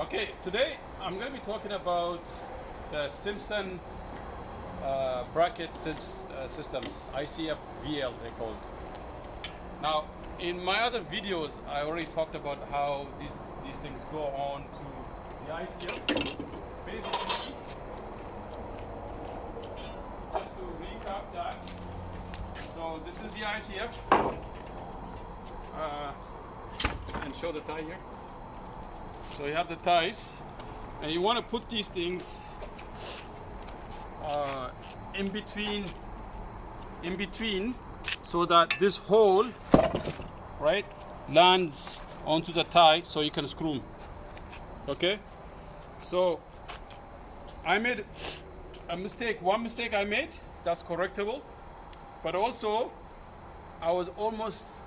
Okay, today I'm going to be talking about the Simpson bracket systems, ICFVL they called. Now, in my other videos, I already talked about how these things go on to the ICF. Basically, just to recap that, so this is the ICF, and show the tie here. So you have the ties, and you want to put these things in between, so that this hole, right, lands onto the tie, so you can screw them. Okay. So I made a mistake. One mistake I made that's correctable, but also I was almost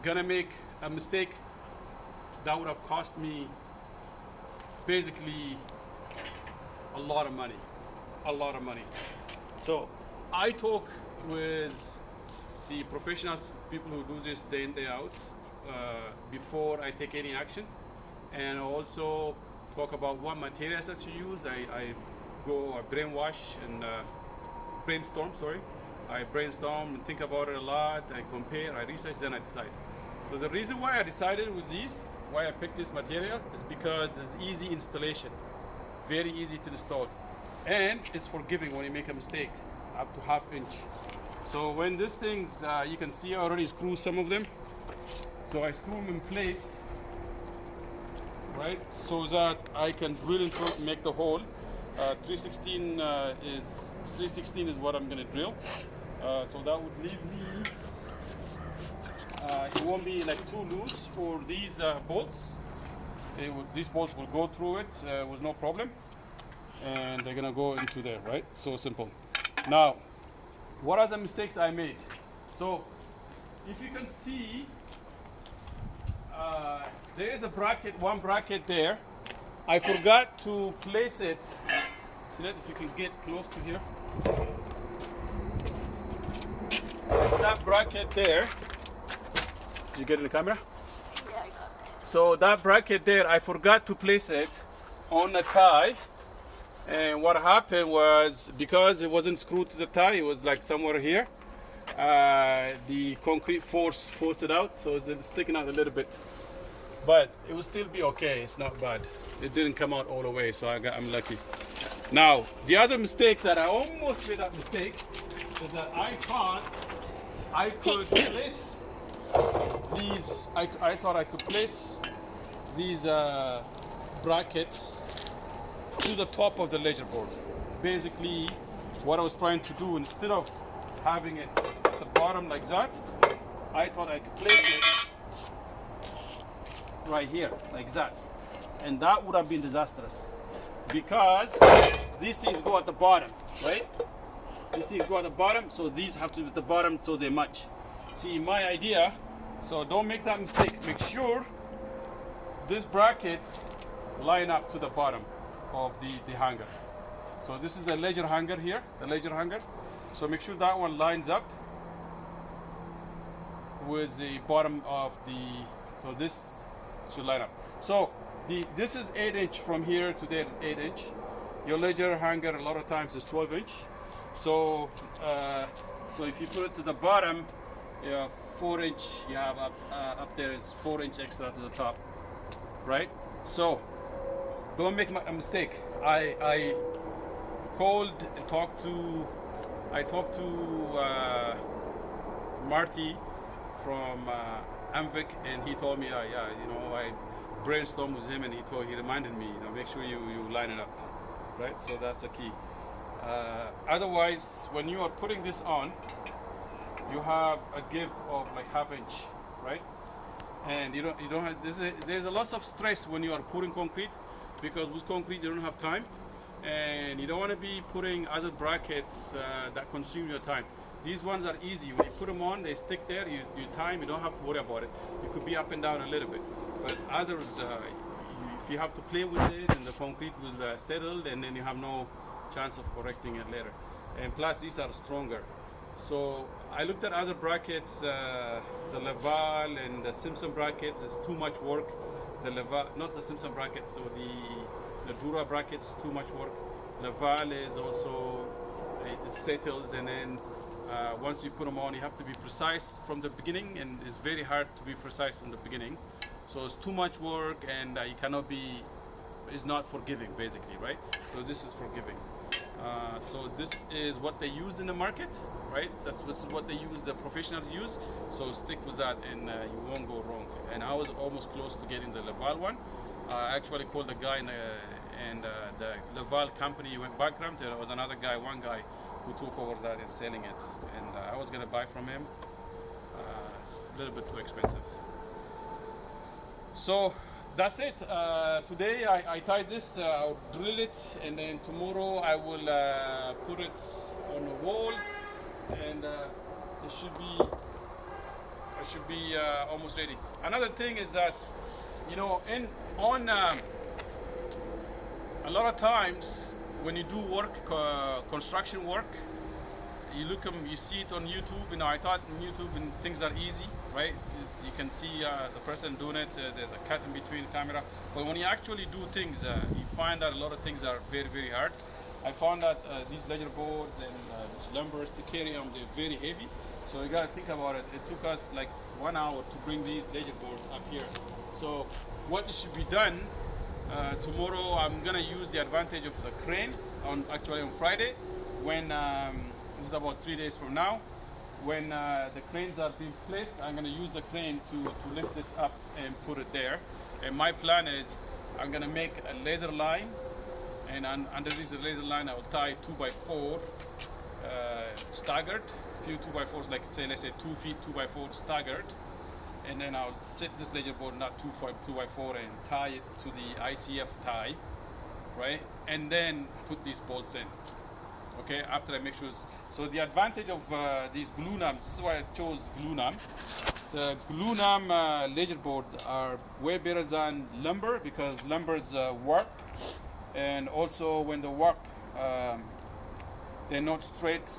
gonna make a mistake that would have cost me basically a lot of money. So I talk with the professionals, people who do this day in day out, before I take any action, and also talk about what materials that you use. I brainwash and brainstorm. I brainstorm and think about it a lot. I compare, I research, then I decide. So the reason why I decided with these, why I picked this material, is because it's easy installation, very easy to install, and it's forgiving when you make a mistake, up to ½ inch. So when these things, you can see I already screw some of them. So I screw them in place, right, so that I can drill into it and make the hole. 316 is what I'm gonna drill. So that would leave me. It won't be like too loose for these bolts. These bolts will go through it with no problem, and they're gonna go into there, right? So simple. Now, what are the mistakes I made? So, if you can see, there is one bracket there. I forgot to place it. See that? If you can get close to here. That bracket there. Did you get in the camera? Yeah, I got it. So that bracket there, I forgot to place it on the tie. And what happened was, because it wasn't screwed to the tie, it was like somewhere here. The concrete forced it out, so it's sticking out a little bit. But it will still be okay. It's not bad. It didn't come out all the way, so I'm lucky. Now, the other mistake that I almost made that mistake is that I thought I could place these. I thought I could place these brackets to the top of the ledger board. Basically, what I was trying to do, instead of having it at the bottom like that, I thought I could place it right here, like that. And that would have been disastrous, because these things go at the bottom, right? These things go at the bottom, so these have to be at the bottom so they match. See, my idea, so don't make that mistake. Make sure this bracket line up to the bottom of the hanger. So this is the ledger hanger here, the ledger hanger. So make sure that one lines up with the bottom of so this should line up. So this is 8 inch from here to there is 8 inch. Your ledger hanger a lot of times is 12 inch. So so if you put it to the bottom, 4 inch you have up there is 4 inch extra to the top, right? So don't make a mistake. I called and talked to Marty from Amvic, and he told me, I brainstormed with him, and he reminded me, make sure you line it up, right? So that's the key. Otherwise, when you are putting this on, you have a give of like ½ inch, right? And you don't have, there's a lot of stress when you are pouring concrete, because with concrete you don't have time, and you don't want to be putting other brackets that consume your time. These ones are easy. When you put them on, they stick there. You time, you don't have to worry about it. You could be up and down a little bit, but others, if you have to play with it, and the concrete will settle, and then you have no chance of correcting it later. And plus, these are stronger. So I looked at other brackets, the Laval and the Simpson brackets. It's too much work. the Laval, not the Simpson brackets, so the Dura brackets, too much work. Laval is also, it settles, and then once you put them on, you have to be precise from the beginning, and it's very hard to be precise from the beginning. So it's too much work, and you cannot be, it's not forgiving basically, right? So this is forgiving. So this is what they use in the market, right? That's what they use, the professionals use. So stick with that, and you won't go wrong. And I was almost close to getting the Laval one. I actually called the guy, and the Laval company went bankrupt. There was another guy, one guy, who took over that and selling it. And I was gonna buy from him. It's a little bit too expensive. So that's it. Today I tied this, I'll drill it, and then tomorrow I will put it on the wall, and it should be almost ready. Another thing is that, you know, a lot of times when you do work, construction work, you see it on YouTube. You know, I thought on YouTube and things are easy, right? You can see the person doing it. There's a cut in between the camera. But when you actually do things, you find that a lot of things are very, very hard. I found that these ledger boards and these lumbers, to carry them, they're very heavy. So you got to think about it. It took us like 1 hour to bring these ledger boards up here. So what should be done, tomorrow I'm gonna use the advantage of the crane on Friday, when this is about 3 days from now. When the cranes are being placed, I'm going to use the crane to lift this up and put it there. And my plan is I'm going to make a laser line, and under this laser line I will tie 2x4 staggered, few 2x4s, like let's say 2 feet 2x4 staggered, and then I'll set this ledger board not 2x4 and tie it to the ICF tie, right? And then put these bolts in. Okay, after I make sure. So the advantage of these gluenams, this is why I chose gluenam. The gluenam ledger board are way better than lumber, because lumber's warp, and also when the warp, they're not straight,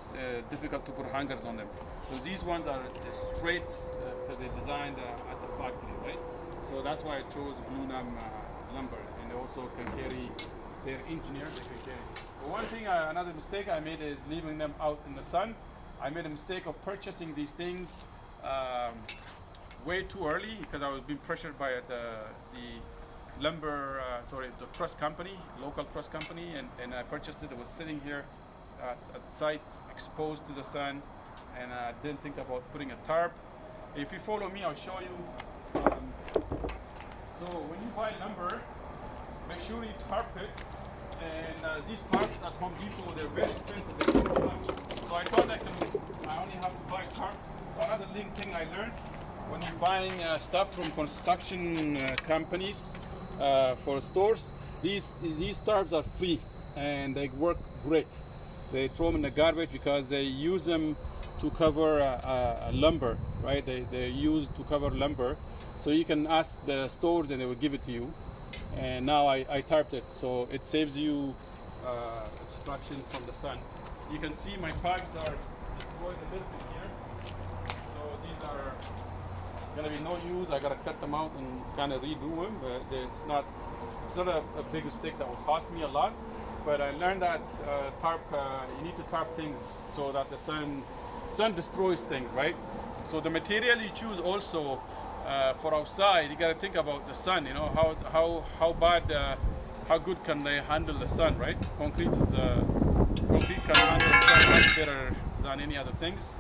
difficult to put hangers on them. So these ones are straight because they're designed at the factory, right? So that's why I chose gluenam lumber, and they also can carry. They're engineers, they can carry. But one thing, another mistake I made is leaving them out in the sun. I made a mistake of purchasing these things way too early, because I was being pressured by the truss company, local truss company, and I purchased it. It was sitting here at site, exposed to the sun, and I didn't think about putting a tarp. If you follow me, I'll show you. So when you buy lumber, make sure you tarp it. And these tarps at Home Depot, they're very expensive. So I thought I only have to buy tarp. So another thing I learned, when you're buying stuff from construction companies for stores, these tarps are free and they work great. They throw them in the garbage because they use them to cover lumber, right? They're used to cover lumber. So you can ask the stores and they will give it to you. And now I tarped it, so it saves you obstruction from the sun. You can see my pipes are destroyed a little bit here. So these are gonna be no use. I gotta cut them out and kind of redo them. But it's not a big mistake that will cost me a lot. But I learned that you need to tarp things so that the sun destroys things, right? So the material you choose also. For outside, you got to think about the sun. You know how good can they handle the sun, right? Concrete can handle the sun much better than any other things.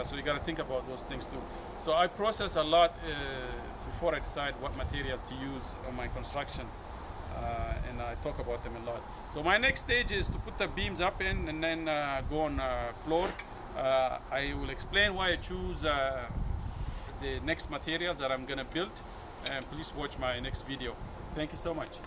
So you got to think about those things too. So I process a lot before I decide what material to use on my construction, and I talk about them a lot. So my next stage is to put the beams up in, and then go on floor. I will explain why I choose the next materials that I'm gonna build, and please watch my next video. Thank you so much.